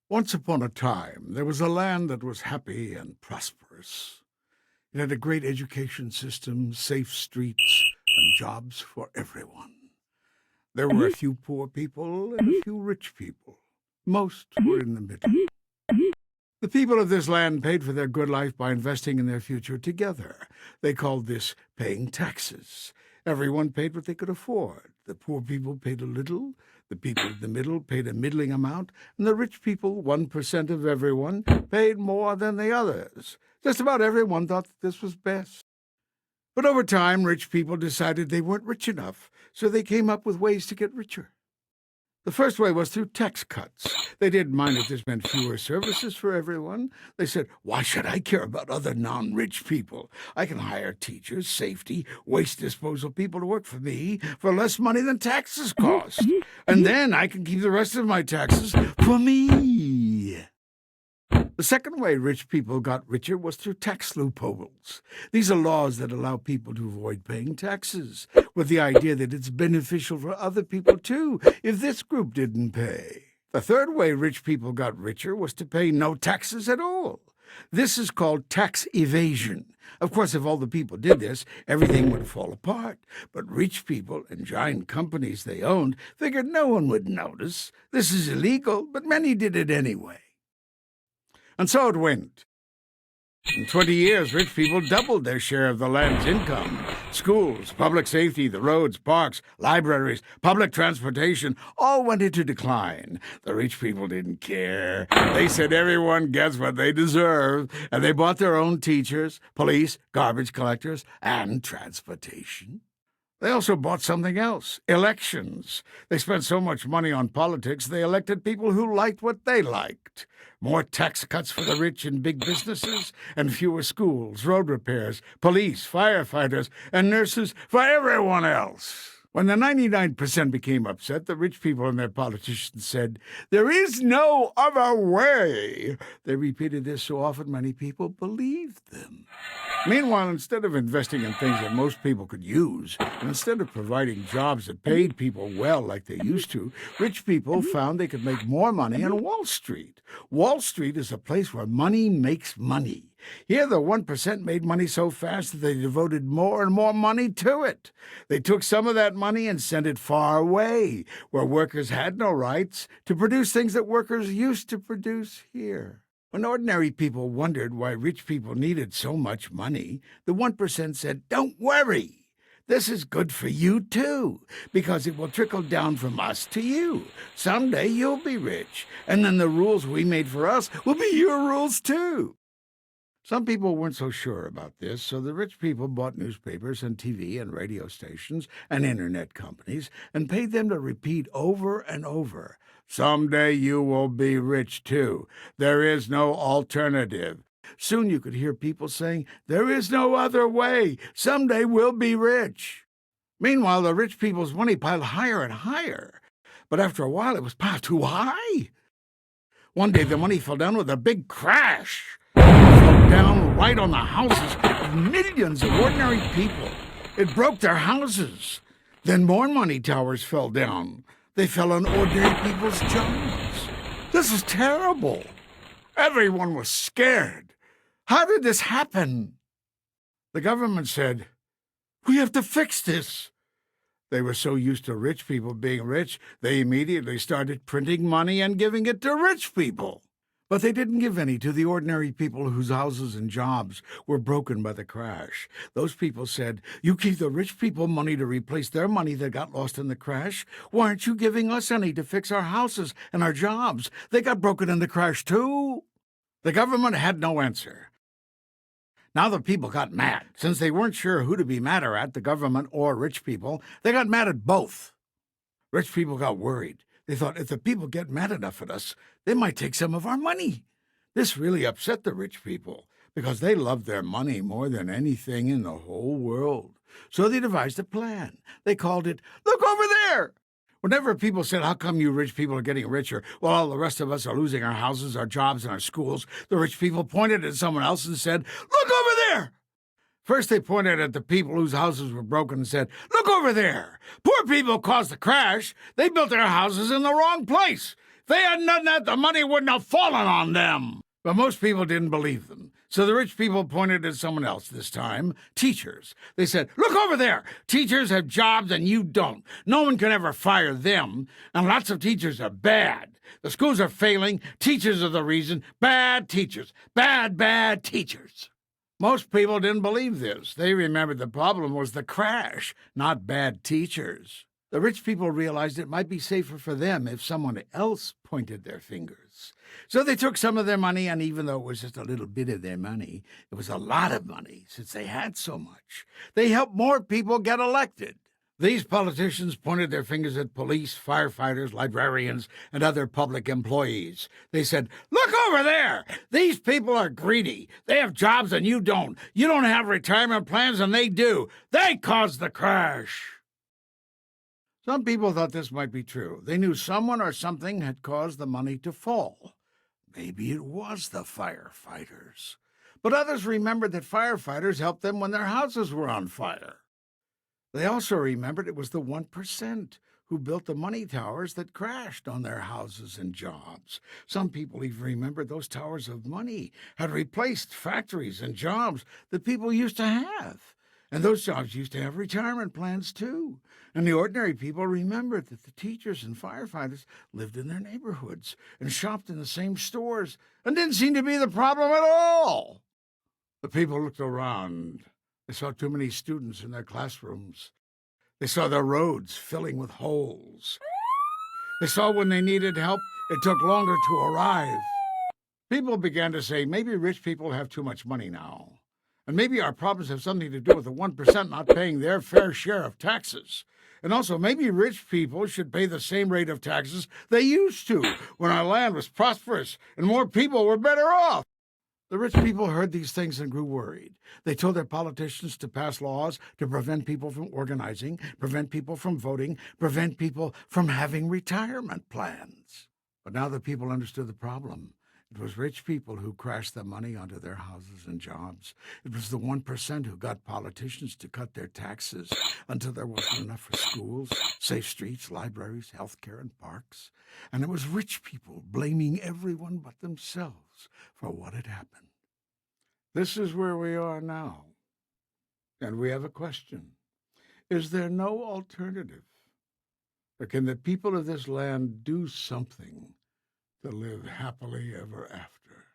Once upon a time, there was a land that was happy and prosperous. It had a great education system, safe streets, and jobs for everyone. There were a few poor people and a few rich people. Most were in the middle. The people of this land paid for their good life by investing in their future together. They called this paying taxes. Everyone paid what they could afford. The poor people paid a little, the people in the middle paid a middling amount, and the rich people, 1% of everyone, paid more than the others. Just about everyone thought that this was best. But over time, rich people decided they weren't rich enough, so they came up with ways to get richer. The first way was through tax cuts. They didn't mind if this meant fewer services for everyone. They said, why should I care about other non-rich people? I can hire teachers, safety, waste disposal people to work for me for less money than taxes cost. And then I can keep the rest of my taxes for me. The second way rich people got richer was through tax loopholes. These are laws that allow people to avoid paying taxes, with the idea that it's beneficial for other people too, if this group didn't pay. The third way rich people got richer was to pay no taxes at all. This is called tax evasion. Of course, if all the people did this, everything would fall apart. But rich people and giant companies they owned figured no one would notice. This is illegal, but many did it anyway. And so it went. In 20 years, rich people doubled their share of the land's income. Schools, public safety, the roads, parks, libraries, public transportation all went into decline. The rich people didn't care. They said everyone gets what they deserve, and they bought their own teachers, police, garbage collectors, and transportation. They also bought something else, elections. They spent so much money on politics, they elected people who liked what they liked. More tax cuts for the rich and big businesses, and fewer schools, road repairs, police, firefighters, and nurses for everyone else. When the 99% became upset, the rich people and their politicians said, "There is no other way." They repeated this so often many people believed them. Meanwhile, instead of investing in things that most people could use, and instead of providing jobs that paid people well like they used to, rich people found they could make more money on Wall Street. Wall Street is a place where money makes money. Here, the 1% made money so fast that they devoted more and more money to it. They took some of that money and sent it far away, where workers had no rights, to produce things that workers used to produce here. When ordinary people wondered why rich people needed so much money, the 1% said, "Don't worry. This is good for you, too, because it will trickle down from us to you. Someday you'll be rich, and then the rules we made for us will be your rules, too." Some people weren't so sure about this, so the rich people bought newspapers and TV and radio stations and internet companies and paid them to repeat over and over, "Someday you will be rich, too. There is no alternative." Soon you could hear people saying, "There is no other way. Someday we'll be rich." Meanwhile, the rich people's money piled higher and higher. But after a while, it was piled too high. One day, the money fell down with a big crash. It fell down right on the houses of millions of ordinary people. It broke their houses. Then more money towers fell down. They fell on ordinary people's jobs. This was terrible. Everyone was scared. How did this happen? The government said, "We have to fix this." They were so used to rich people being rich, they immediately started printing money and giving it to rich people. But they didn't give any to the ordinary people whose houses and jobs were broken by the crash. Those people said, "You give the rich people money to replace their money that got lost in the crash. Why aren't you giving us any to fix our houses and our jobs? They got broken in the crash too." The government had no answer. Now the people got mad. Since they weren't sure who to be madder at, the government or rich people, they got mad at both. Rich people got worried. They thought, if the people get mad enough at us, they might take some of our money. This really upset the rich people, because they loved their money more than anything in the whole world. So they devised a plan. They called it, "Look over there!" Whenever people said, "How come you rich people are getting richer while all the rest of us are losing our houses, our jobs, and our schools?" the rich people pointed at someone else and said, "Look over there!" First they pointed at the people whose houses were broken and said, "Look over there! Poor people caused the crash. They built their houses in the wrong place. they hadn't done that, the money wouldn't have fallen on them. But most people didn't believe them. So the rich people pointed at someone else this time, teachers. They said, look over there. Teachers have jobs and you don't. No one can ever fire them. And lots of teachers are bad. The schools are failing. Teachers are the reason. Bad teachers. Bad teachers. Most people didn't believe this. They remembered the problem was the crash, not bad teachers. The rich people realized it might be safer for them if someone else pointed their fingers. So they took some of their money, and even though it was just a little bit of their money, it was a lot of money since they had so much. They helped more people get elected. These politicians pointed their fingers at police, firefighters, librarians, and other public employees. They said, look over there! These people are greedy. They have jobs and you don't. You don't have retirement plans and they do. They caused the crash. Some people thought this might be true. They knew someone or something had caused the money to fall. Maybe it was the firefighters. But others remembered that firefighters helped them when their houses were on fire. They also remembered it was the 1% who built the money towers that crashed on their houses and jobs. Some people even remembered those towers of money had replaced factories and jobs that people used to have. And those jobs used to have retirement plans, too. And the ordinary people remembered that the teachers and firefighters lived in their neighborhoods and shopped in the same stores and didn't seem to be the problem at all. The people looked around. They saw too many students in their classrooms. They saw their roads filling with holes. They saw when they needed help, it took longer to arrive. People began to say, maybe rich people have too much money now. And maybe our problems have something to do with the 1% not paying their fair share of taxes. And also, maybe rich people should pay the same rate of taxes they used to when our land was prosperous and more people were better off. The rich people heard these things and grew worried. They told their politicians to pass laws to prevent people from organizing, prevent people from voting, prevent people from having retirement plans. But now the people understood the problem. It was rich people who crashed the money onto their houses and jobs. It was the 1% who got politicians to cut their taxes until there wasn't enough for schools, safe streets, libraries, health care, and parks. And it was rich people blaming everyone but themselves for what had happened. This is where we are now. And we have a question. Is there no alternative? Or can the people of this land do something to live happily ever after?